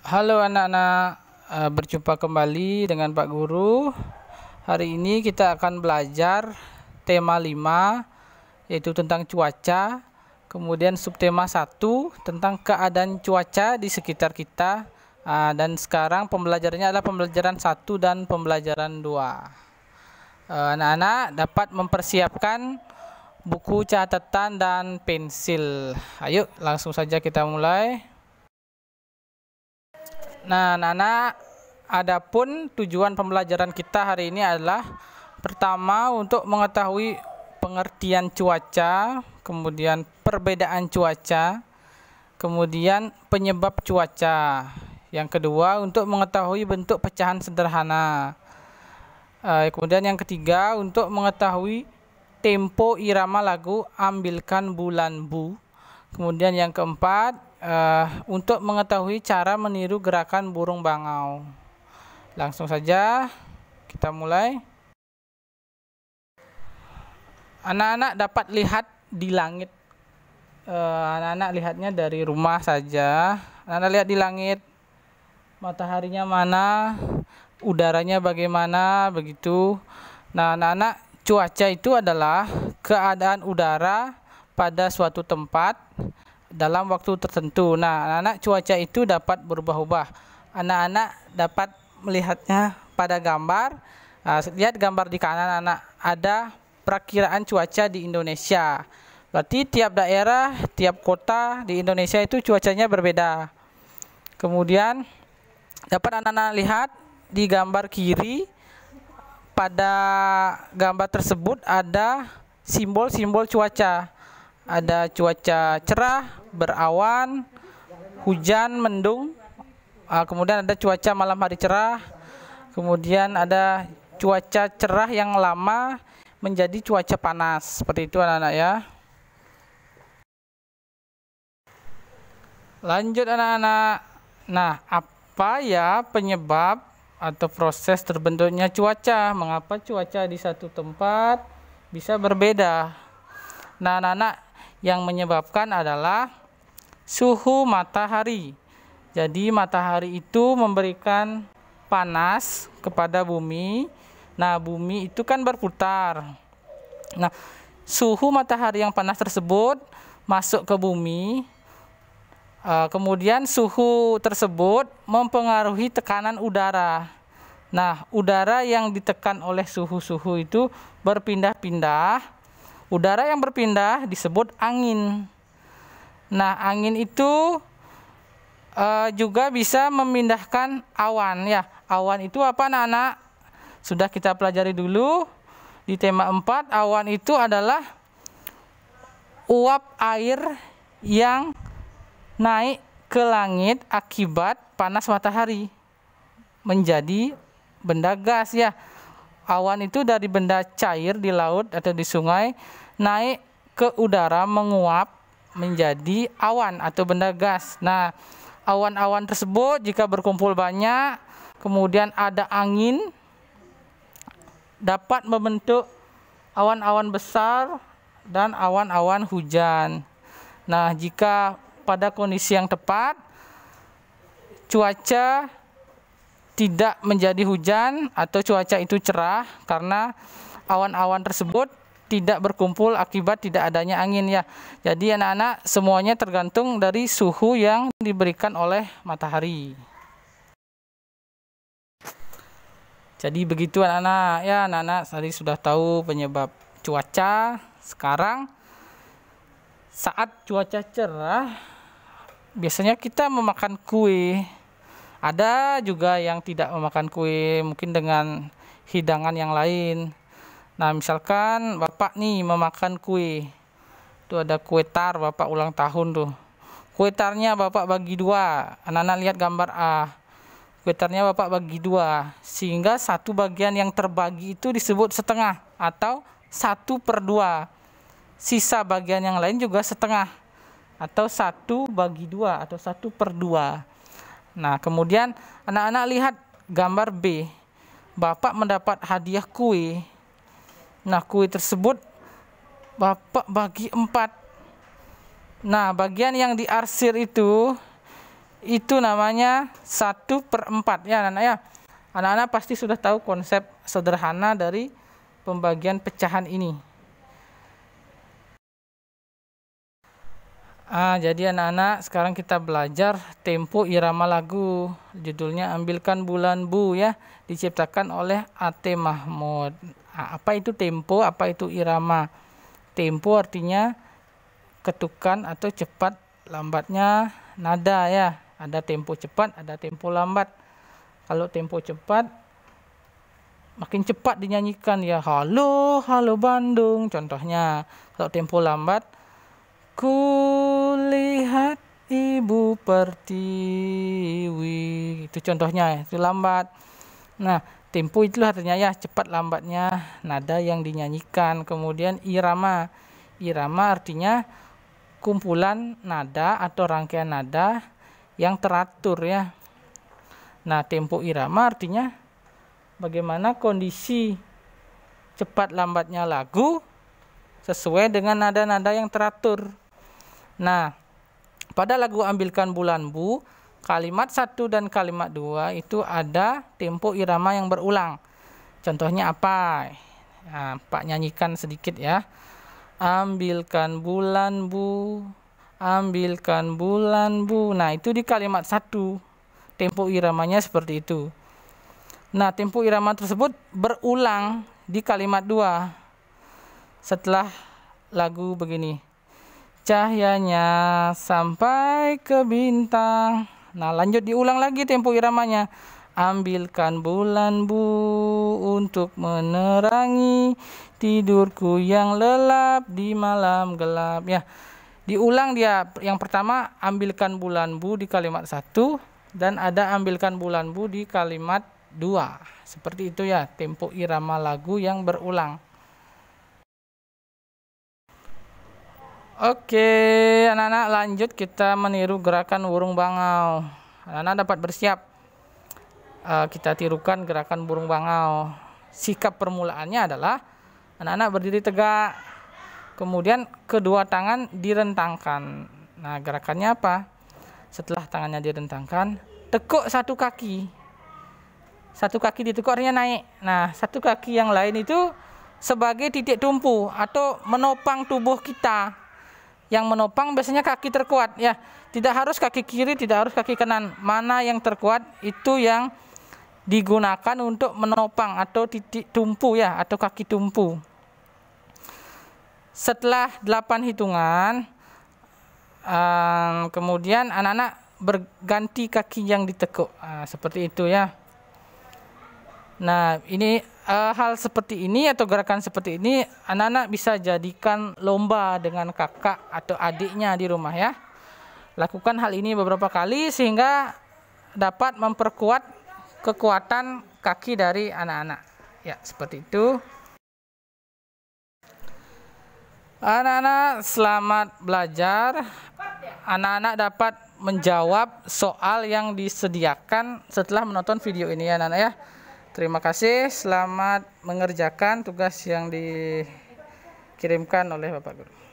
Halo anak-anak, berjumpa kembali dengan Pak Guru. Hari ini kita akan belajar tema 5, yaitu tentang cuaca. Kemudian subtema 1 tentang keadaan cuaca di sekitar kita. Dan sekarang pembelajarannya adalah pembelajaran 1 dan pembelajaran 2. Anak-anak dapat mempersiapkan buku catatan dan pensil. Ayo langsung saja kita mulai. Nah, anak-anak, adapun tujuan pembelajaran kita hari ini adalah pertama untuk mengetahui pengertian cuaca, kemudian perbedaan cuaca, kemudian penyebab cuaca. Yang kedua untuk mengetahui bentuk pecahan sederhana. Kemudian yang ketiga untuk mengetahui tempo irama lagu Ambilkan Bulan Bu. Kemudian yang keempat untuk mengetahui cara meniru gerakan burung bangau. Langsung saja kita mulai. Anak-anak dapat lihat di langit. Anak-anak lihatnya dari rumah saja. Anak-anak lihat di langit, mataharinya mana, udaranya bagaimana, begitu. Nah, anak-anak, cuaca itu adalah keadaan udara pada suatu tempat dalam waktu tertentu. Nah, anak-anak, cuaca itu dapat berubah-ubah. Anak-anak dapat melihatnya pada gambar. Lihat gambar di kanan, anak, ada perakiraan cuaca di Indonesia. Berarti tiap daerah, tiap kota di Indonesia itu cuacanya berbeda. Kemudian dapat anak-anak lihat di gambar kiri, pada gambar tersebut ada simbol-simbol cuaca. Ada cuaca cerah, berawan, hujan, mendung. Kemudian ada cuaca malam hari cerah. Kemudian ada cuaca cerah yang lama menjadi cuaca panas. Seperti itu anak-anak ya. Lanjut anak-anak. Nah, apa ya penyebab atau proses terbentuknya cuaca? Mengapa cuaca di satu tempat bisa berbeda? Nah, anak-anak, yang menyebabkan adalah suhu matahari. Jadi matahari itu memberikan panas kepada bumi. Nah, bumi itu kan berputar. Nah, suhu matahari yang panas tersebut masuk ke bumi. Kemudian suhu tersebut mempengaruhi tekanan udara. Nah, udara yang ditekan oleh suhu-suhu itu berpindah-pindah. Udara yang berpindah disebut angin. Nah, angin itu juga bisa memindahkan awan ya. Awan itu apa anak-anak? Sudah kita pelajari dulu di tema 4. Awan itu adalah uap air yang naik ke langit akibat panas matahari menjadi benda gas ya. Awan itu dari benda cair di laut atau di sungai naik ke udara menguap menjadi awan atau benda gas. Nah, awan-awan tersebut jika berkumpul banyak, kemudian ada angin, dapat membentuk awan-awan besar dan awan-awan hujan. Nah, jika pada kondisi yang tepat, cuaca tidak menjadi hujan atau cuaca itu cerah karena awan-awan tersebut tidak berkumpul akibat tidak adanya angin ya. Jadi anak-anak, semuanya tergantung dari suhu yang diberikan oleh matahari. Jadi begitu anak-anak ya. Anak-anak tadi sudah tahu penyebab cuaca. Sekarang saat cuaca cerah biasanya kita memakan kue. Ada juga yang tidak memakan kue, mungkin dengan hidangan yang lain. Nah, misalkan Bapak nih memakan kue. Itu ada kue tar, Bapak ulang tahun tuh. Kue tarnya Bapak bagi 2. Anak-anak lihat gambar A. Kue tarnya Bapak bagi 2. Sehingga satu bagian yang terbagi itu disebut setengah atau 1/2. Sisa bagian yang lain juga setengah atau 1/2 atau 1/2. Nah, kemudian anak-anak lihat gambar B. Bapak mendapat hadiah kue. Nah, kue tersebut Bapak bagi 4. Nah, bagian yang diarsir itu namanya 1/4 ya anak-anak ya. Anak-anak pasti sudah tahu konsep sederhana dari pembagian pecahan ini. Jadi anak-anak sekarang kita belajar tempo irama lagu. Judulnya Ambilkan Bulan Bu ya, diciptakan oleh A.T. Mahmud. Apa itu tempo, apa itu irama? Tempo artinya ketukan atau cepat lambatnya nada ya. Ada tempo cepat, ada tempo lambat. Kalau tempo cepat makin cepat dinyanyikan ya, halo halo Bandung contohnya. Kalau tempo lambat, kulihat ibu pertiwi, itu contohnya, itu lambat. Nah, tempo itu artinya ya cepat lambatnya nada yang dinyanyikan. Kemudian irama, irama artinya kumpulan nada atau rangkaian nada yang teratur ya. Nah, tempo irama artinya bagaimana kondisi cepat lambatnya lagu sesuai dengan nada-nada yang teratur. Nah, pada lagu Ambilkan Bulan Bu, kalimat 1 dan kalimat 2 itu ada tempo irama yang berulang. Contohnya apa? Nah, Pak nyanyikan sedikit ya. Ambilkan bulan bu, ambilkan bulan bu. Nah, itu di kalimat 1. Tempo iramanya seperti itu. Nah, tempo irama tersebut berulang di kalimat 2. Setelah lagu begini. Cahyanya sampai ke bintang. Nah, lanjut diulang lagi tempo iramanya. Ambilkan bulan bu untuk menerangi tidurku yang lelap di malam gelap ya. Diulang dia. Yang pertama ambilkan bulan bu di kalimat 1 dan ada ambilkan bulan bu di kalimat 2. Seperti itu ya tempo irama lagu yang berulang. Oke, anak-anak lanjut kita meniru gerakan burung bangau. Anak-anak dapat bersiap. Kita tirukan gerakan burung bangau. Sikap permulaannya adalah anak-anak berdiri tegak, kemudian kedua tangan direntangkan. Nah, gerakannya apa? Setelah tangannya direntangkan, tekuk satu kaki. Satu kaki ditekuk artinya naik. Nah, satu kaki yang lain itu sebagai titik tumpu atau menopang tubuh kita. Yang menopang biasanya kaki terkuat ya. Tidak harus kaki kiri, tidak harus kaki kanan. Mana yang terkuat itu yang digunakan untuk menopang atau titik tumpu ya, atau kaki tumpu. Setelah 8 hitungan, kemudian anak-anak berganti kaki yang ditekuk. Seperti itu ya. Nah, ini hal seperti ini atau gerakan seperti ini anak-anak bisa jadikan lomba dengan kakak atau adiknya di rumah ya. Lakukan hal ini beberapa kali sehingga dapat memperkuat kekuatan kaki dari anak-anak. Ya, seperti itu. Anak-anak selamat belajar. Anak-anak dapat menjawab soal yang disediakan setelah menonton video ini ya anak-anak ya. Terima kasih, selamat mengerjakan tugas yang dikirimkan oleh Bapak Guru.